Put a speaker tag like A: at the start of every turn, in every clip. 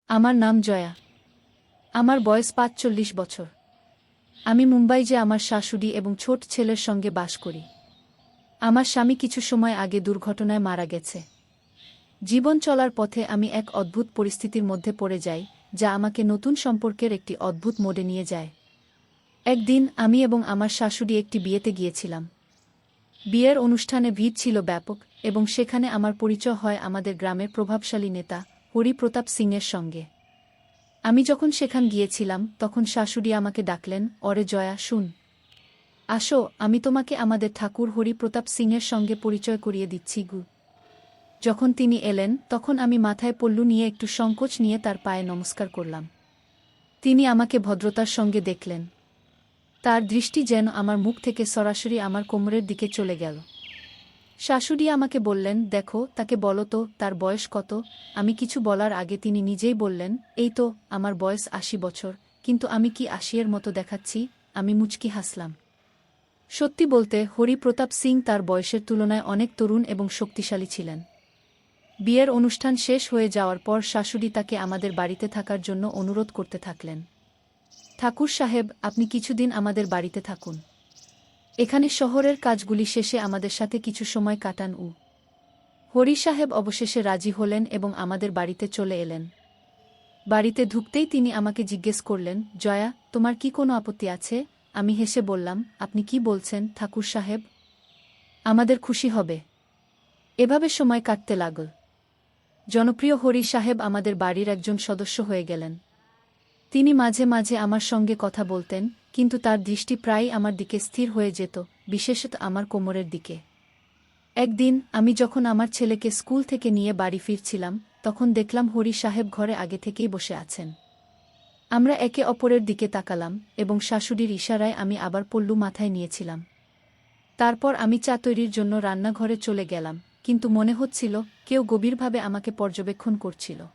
A: আমার নাম জয়া। আমার বয়স ৪৫ বছর। আমি মুম্বাই যে আমার শাশুড়ি এবং ছোট ছেলের সঙ্গে বাস করি। আমার স্বামী কিছু সময় আগে দুর্ঘটনায় মারা গেছে। জীবন চলার পথে আমি এক অদ্ভুত পরিস্থিতির মধ্যে পড়ে যাই, যা আমাকে নতুন সম্পর্কের একটি অদ্ভুত মোড়ে নিয়ে যায়। একদিন আমি এবং আমার শাশুড়ি একটি বিয়েতে গিয়েছিলাম। বিয়ের অনুষ্ঠানে ভিড় ছিল ব্যাপক, এবং সেখানে আমার পরিচয় হয় আমাদের গ্রামের প্রভাবশালী নেতা হরি প্রতাপ সিংয়ের সঙ্গে। আমি যখন সেখান গিয়েছিলাম তখন শাশুড়ি আমাকে ডাকলেন, "অরে জয়া, শুন, আসো, আমি তোমাকে আমাদের ঠাকুর হরি প্রতাপ সিংয়ের সঙ্গে পরিচয় করিয়ে দিচ্ছি গু।" যখন তিনি এলেন তখন আমি মাথায় পল্লু নিয়ে একটু সংকোচ নিয়ে তার পায়ে নমস্কার করলাম। তিনি আমাকে ভদ্রতার সঙ্গে দেখলেন। তার দৃষ্টি যেন আমার মুখ থেকে সরাসরি আমার কোমরের দিকে চলে গেল। শাশুড়ি আমাকে বললেন, "দেখো, তাকে বলো তো তার বয়স কত।" আমি কিছু বলার আগে তিনি নিজেই বললেন, "এই তো, আমার বয়স ৮০ বছর, কিন্তু আমি কি ৮০ এর মতো দেখাচ্ছি?" আমি মুচকি হাসলাম। সত্যি বলতে হরি প্রতাপ সিং তার বয়সের তুলনায় অনেক তরুণ এবং শক্তিশালী ছিলেন। বিয়ের অনুষ্ঠান শেষ হয়ে যাওয়ার পর শাশুড়ি তাকে আমাদের বাড়িতে থাকার জন্য অনুরোধ করতে থাকলেন। "ঠাকুর সাহেব, আপনি কিছুদিন আমাদের বাড়িতে থাকুন। এখানে শহরের কাজগুলি শেষে আমাদের সাথে কিছু সময় কাটান।" হরি সাহেব অবশেষে রাজি হলেন এবং আমাদের বাড়িতে চলে এলেন। বাড়িতে ঢুকতেই তিনি আমাকে জিজ্ঞেস করলেন, "জয়া, তোমার কি কোনো আপত্তি আছে?" আমি হেসে বললাম, "আপনি কি বলছেন ঠাকুর সাহেব? আমাদের খুশি হবে।" এভাবে সময় কাটতে লাগল। জনপ্রিয় হরি সাহেব আমাদের বাড়ির একজন সদস্য হয়ে গেলেন। তিনি মাঝে মাঝে আমার সঙ্গে কথা বলতেন, কিন্তু তার দৃষ্টি প্রায়ই আমার দিকে স্থির হয়ে যেত, বিশেষত আমার কোমরের দিকে। একদিন আমি যখন আমার ছেলেকে স্কুল থেকে নিয়ে বাড়ি ফিরছিলাম, তখন দেখলাম হরি সাহেব ঘরে আগে থেকেই বসে আছেন। আমরা একে অপরের দিকে তাকালাম, এবং শাশুড়ির ইশারায় আমি আবার পল্লু মাথায় নিয়েছিলাম। তারপর আমি চা তৈরির জন্য রান্নাঘরে চলে গেলাম, কিন্তু মনে হচ্ছিল কেউ গভীরভাবে আমাকে পর্যবেক্ষণ করছিল।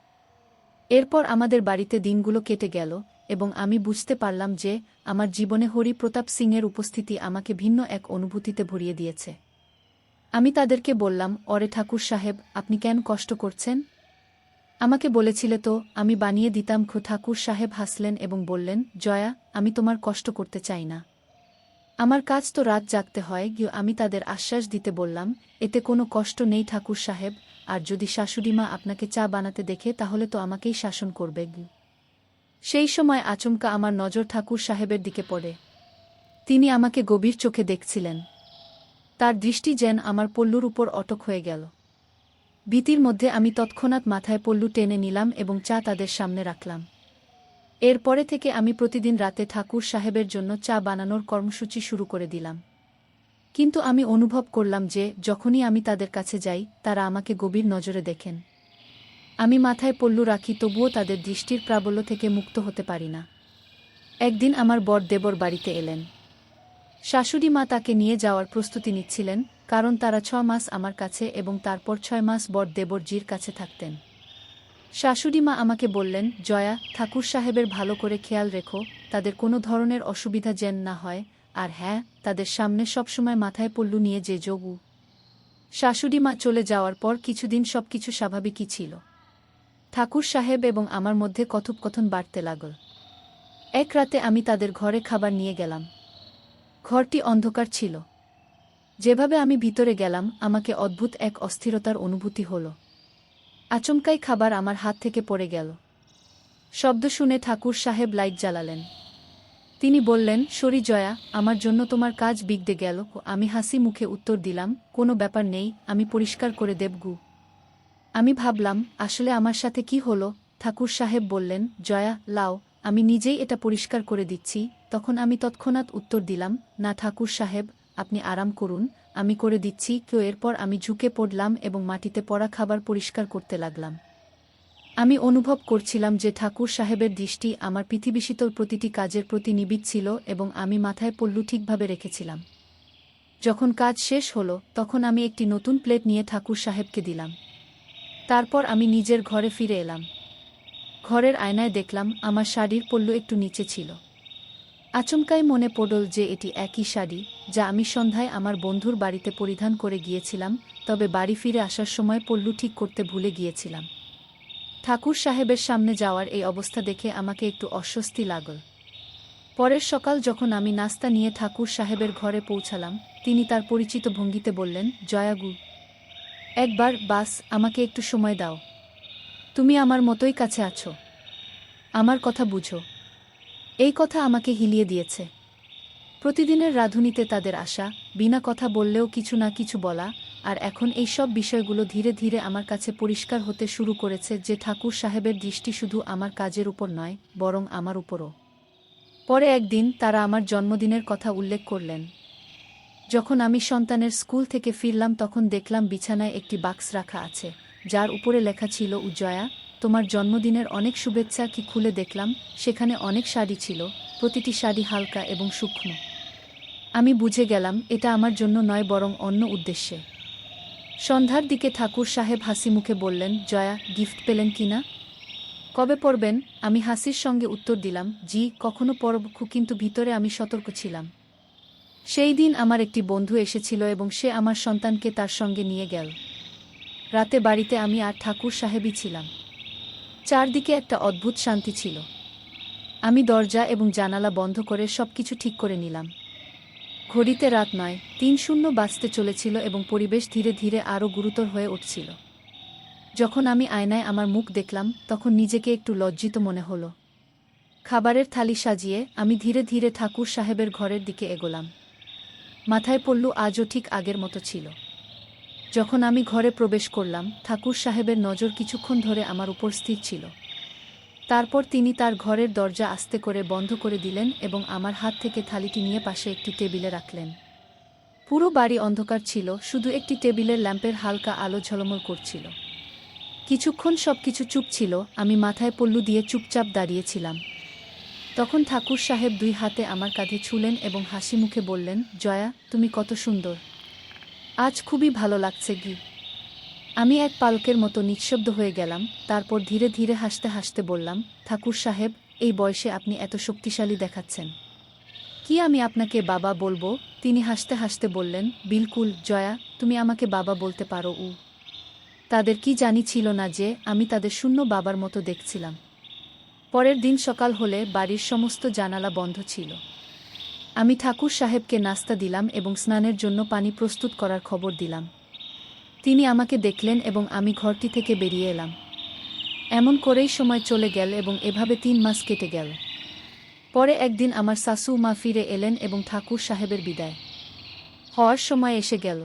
A: এরপর আমাদের বাড়িতে দিনগুলো কেটে গেল, এবং আমি বুঝতে পারলাম যে আমার জীবনে হরি প্রতাপ সিংয়ের উপস্থিতি আমাকে ভিন্ন এক অনুভূতিতে ভরিয়ে দিয়েছে। আমি তাদেরকে বললাম, "অরে ঠাকুর সাহেব, আপনি কেন কষ্ট করছেন? আমাকে বলেছিলে তো আমি বানিয়ে দিতাম।" ঠাকুর সাহেব হাসলেন এবং বললেন, "জয়া, আমি তোমার কষ্ট করতে চাই না। আমার কাজ তো রাত জাগতে হয় গিয়ে।" আমি তাদের আশ্বাস দিতে বললাম, "এতে কোনো কষ্ট নেই ঠাকুর সাহেব, আর যদি শাশুড়িমা আপনাকে চা বানাতে দেখে তাহলে তো আমাকেই শাসন করবে গি।" সেই সময় আচমকা আমার নজর ঠাকুর সাহেবের দিকে পড়ে। তিনি আমাকে গভীর চোখে দেখছিলেন। তার দৃষ্টি যেন আমার পল্লুর উপর অটক হয়ে গেল। ভীতির মধ্যে আমি তৎক্ষণাৎ মাথায় পল্লু টেনে নিলাম এবং চা তাদের সামনে রাখলাম। এরপরে থেকে আমি প্রতিদিন রাতে ঠাকুর সাহেবের জন্য চা বানানোর কর্মসূচি শুরু করে দিলাম। কিন্তু আমি অনুভব করলাম যে যখনই আমি তাদের কাছে যাই তারা আমাকে গভীর নজরে দেখেন। আমি মাথায় পল্লু রাখি, তবুও তাদের দৃষ্টির প্রাবল্য থেকে মুক্ত হতে পারি না। একদিন আমার বর দেবর বাড়িতে এলেন। শাশুড়ি মা তাকে নিয়ে যাওয়ার প্রস্তুতি নিচ্ছিলেন, কারণ তারা ৬ মাস আমার কাছে এবং তারপর ৬ মাস বর দেবরজির কাছে থাকতেন। শাশুড়ি মা আমাকে বললেন, "জয়া, ঠাকুর সাহেবের ভালো করে খেয়াল রেখো, তাদের কোনো ধরনের অসুবিধা যেন না হয়, আর হ্যাঁ, তাদের সামনে সবসময় মাথায় পল্লু নিয়ে যে যোগু।" শাশুড়ি মা চলে যাওয়ার পর কিছুদিন সবকিছু স্বাভাবিকই ছিল। ঠাকুর সাহেব এবং আমার মধ্যে কথোপকথন বাড়তে লাগল। এক রাতে আমি তাদের ঘরে খাবার নিয়ে গেলাম। ঘরটি অন্ধকার ছিল। যেভাবে আমি ভিতরে গেলাম আমাকে অদ্ভুত এক অস্থিরতার অনুভূতি হল। আচমকাই খাবার আমার হাত থেকে পড়ে গেল। শব্দ শুনে ঠাকুর সাহেব লাইট জ্বালালেন। তিনি বললেন, "সরি জয়া, আমার জন্য তোমার কাজ বিগড়ে গেল।" আমি হাসি মুখে উত্তর দিলাম, "কোনো ব্যাপার নেই, আমি পরিষ্কার করে দেবগু।" আমি ভাবলাম, আসলে আমার সাথে কি হলো। ঠাকুর সাহেব বললেন, "জয়া, লাও, আমি নিজেই এটা পরিষ্কার করে দিচ্ছি।" তখন আমি তৎক্ষণাৎ উত্তর দিলাম, "না ঠাকুর সাহেব, আপনি আরাম করুন, আমি করে দিচ্ছি।" এরপর আমি ঝুঁকে পড়লাম এবং মাটিতে পড়া খাবার পরিষ্কার করতে লাগলাম। আমি অনুভব করছিলাম যে ঠাকুর সাহেবের দৃষ্টি আমার পৃথিবীশীতল প্রতিটি কাজের প্রতি নিবিড় ছিল এবং আমি মাথায় পল্লু ঠিকভাবে রেখেছিলাম। যখন কাজ শেষ হলো তখন আমি একটি নতুন প্লেট নিয়ে ঠাকুর সাহেবকে দিলাম। তারপর আমি নিজের ঘরে ফিরে এলাম। ঘরের আয়নায় দেখলাম আমার শাড়ির পল্লু একটু নিচে ছিল। আচমকাই মনে পড়ল যে এটি একই শাড়ি যা আমি সন্ধ্যায় আমার বন্ধুর বাড়িতে পরিধান করে গিয়েছিলাম, তবে বাড়ি ফিরে আসার সময় পল্লু ঠিক করতে ভুলে গিয়েছিলাম। ঠাকুর সাহেবের সামনে যাওয়ার এই অবস্থা দেখে আমাকে একটু অস্বস্তি লাগল। পরের সকাল যখন আমি নাস্তা নিয়ে ঠাকুর সাহেবের ঘরে পৌঁছালাম, তিনি তার পরিচিত ভঙ্গিতে বললেন, জয়াগু, একবার বাস আমাকে একটু সময় দাও। তুমি আমার মতোই কাছে আছো, আমার কথা বুঝো। এই কথা আমাকে হিলিয়ে দিয়েছে। প্রতিদিনের রাঁধুনিতে তাদের আসা, বিনা কথা বললেও কিছু না কিছু বলা, আর এখন এই সব বিষয়গুলো ধীরে ধীরে আমার কাছে পরিষ্কার হতে শুরু করেছে যে ঠাকুর সাহেবের দৃষ্টি শুধু আমার কাজের উপর নয়, বরং আমার উপরও। পরে একদিন তারা আমার জন্মদিনের কথা উল্লেখ করলেন। যখন আমি সন্তানের স্কুল থেকে ফিরলাম তখন দেখলাম বিছানায় একটি বাক্স রাখা আছে, যার উপরে লেখা ছিল, জয়া, তোমার জন্মদিনের অনেক শুভেচ্ছা। কি খুলে দেখলাম সেখানে অনেক শাড়ি ছিল, প্রতিটি শাড়ি হালকা এবং সূক্ষ্ম। আমি বুঝে গেলাম এটা আমার জন্য নয়, বরং অন্য উদ্দেশ্যে। সন্ধ্যার দিকে ঠাকুর সাহেব হাসি মুখে বললেন, জয়া, গিফট পেলেন কিনা? কবে পড়বেন? আমি হাসির সঙ্গে উত্তর দিলাম, জি, কখনো পড়ব, কিন্তু ভিতরে আমি সতর্ক ছিলাম। সেই দিন আমার একটি বন্ধু এসেছিল এবং সে আমার সন্তানকে তার সঙ্গে নিয়ে গেল। রাতে বাড়িতে আমি আর ঠাকুর সাহেবই ছিলাম। চারদিকে একটা অদ্ভুত শান্তি ছিল। আমি দরজা এবং জানালা বন্ধ করে সবকিছু ঠিক করে নিলাম। ঘড়িতে রাত 9:30 বাজতে চলেছিল এবং পরিবেশ ধীরে ধীরে আরও গুরুতর হয়ে উঠছিল। যখন আমি আয়নায় আমার মুখ দেখলাম তখন নিজেকে একটু লজ্জিত মনে হলো। খাবারের থালি সাজিয়ে আমি ধীরে ধীরে ঠাকুর সাহেবের ঘরের দিকে এগোলাম। মাথায় পড়ল আজও ঠিক আগের মতো ছিল। যখন আমি ঘরে প্রবেশ করলাম, ঠাকুর সাহেবের নজর কিছুক্ষণ ধরে আমার উপর স্থির ছিল। তারপর তিনি তার ঘরের দরজা আস্তে করে বন্ধ করে দিলেন এবং আমার হাত থেকে থালিটি নিয়ে পাশে একটি টেবিলে রাখলেন। পুরো বাড়ি অন্ধকার ছিল, শুধু একটি টেবিলের ল্যাম্পের হালকা আলো ঝলমল করছিল। কিছুক্ষণ সবকিছু চুপ ছিল, আমি মাথায় পল্লু দিয়ে চুপচাপ দাঁড়িয়েছিলাম। তখন ঠাকুর সাহেব দুই হাতে আমার কাঁধে ছুঁলেন এবং হাসি মুখে বললেন, জয়া, তুমি কত সুন্দর, আজ খুবই ভালো লাগছে গি। আমি এক পালকের মতো নিঃশব্দ হয়ে গেলাম, তারপর ধীরে ধীরে হাসতে হাসতে বললাম, ঠাকুর সাহেব, এই বয়সে আপনি এত শক্তিশালী দেখাচ্ছেন। কি আমি আপনাকে বাবা বলবো? তিনি হাসতে হাসতে বললেন, বিলকুল জয়া, তুমি আমাকে বাবা বলতে পারো। তাদের কি জানি ছিল না যে আমি তাদের শূন্য বাবার মতো দেখছিলাম। পরের দিন সকাল হলে বাড়ির সমস্ত জানালা বন্ধ ছিল। আমি ঠাকুর সাহেবকে নাস্তা দিলাম এবং স্নানের জন্য পানি প্রস্তুত করার খবর দিলাম। তিনি আমাকে দেখলেন এবং আমি ঘরটি থেকে বেরিয়ে এলাম। এমন করেই সময় চলে গেল এবং এভাবে 3 মাস কেটে গেল। পরে একদিন আমার শাশু মা ফিরে এলেন এবং ঠাকুর সাহেবের বিদায় হওয়ার সময় এসে গেল।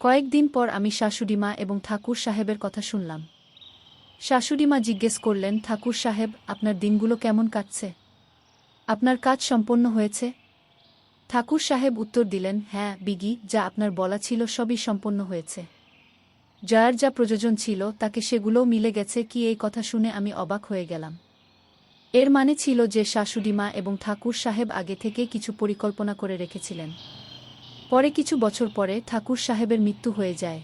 A: কয়েকদিন পর আমি শাশুড়িমা এবং ঠাকুর সাহেবের কথা শুনলাম। শাশুড়িমা জিজ্ঞেস করলেন, ঠাকুর সাহেব, আপনার দিনগুলো কেমন কাটছে? আপনার কাজ সম্পন্ন হয়েছে? ঠাকুর সাহেব উত্তর দিলেন, হ্যাঁ বিগি, যা আপনার বলা ছিল সবই সম্পন্ন হয়েছে। জয়ার যা প্রয়োজন ছিল তাকে সেগুলোও মিলে গেছে। কি? এই কথা শুনে আমি অবাক হয়ে গেলাম। এর মানে ছিল যে শাশুড়িমা এবং ঠাকুর সাহেব আগে থেকে কিছু পরিকল্পনা করে রেখেছিলেন। পরে কিছু বছর পরে ঠাকুর সাহেবের মৃত্যু হয়ে যায়।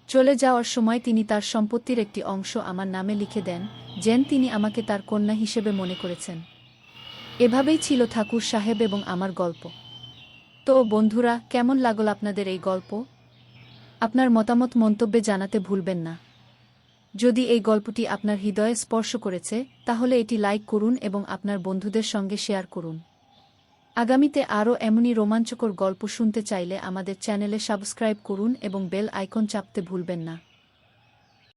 A: চলে যাওয়ার সময় তিনি তার সম্পত্তির একটি অংশ আমার নামে লিখে দেন, যেন তিনি আমাকে তার কন্যা হিসেবে মনে করেছেন। এভাবেই ছিল ঠাকুর সাহেব এবং আমার গল্প। তো বন্ধুরা, কেমন লাগল আপনাদের এই গল্প? আপনার মতামত মন্তব্যে জানাতে ভুলবেন না। যদি এই গল্পটি আপনার হৃদয়ে স্পর্শ করেছে তাহলে এটি লাইক করুন এবং আপনার বন্ধুদের সঙ্গে শেয়ার করুন। আগামীতে আরও এমনই রোমাঞ্চকর গল্প শুনতে চাইলে আমাদের চ্যানেলে সাবস্ক্রাইব করুন এবং বেল আইকন চাপতে ভুলবেন না।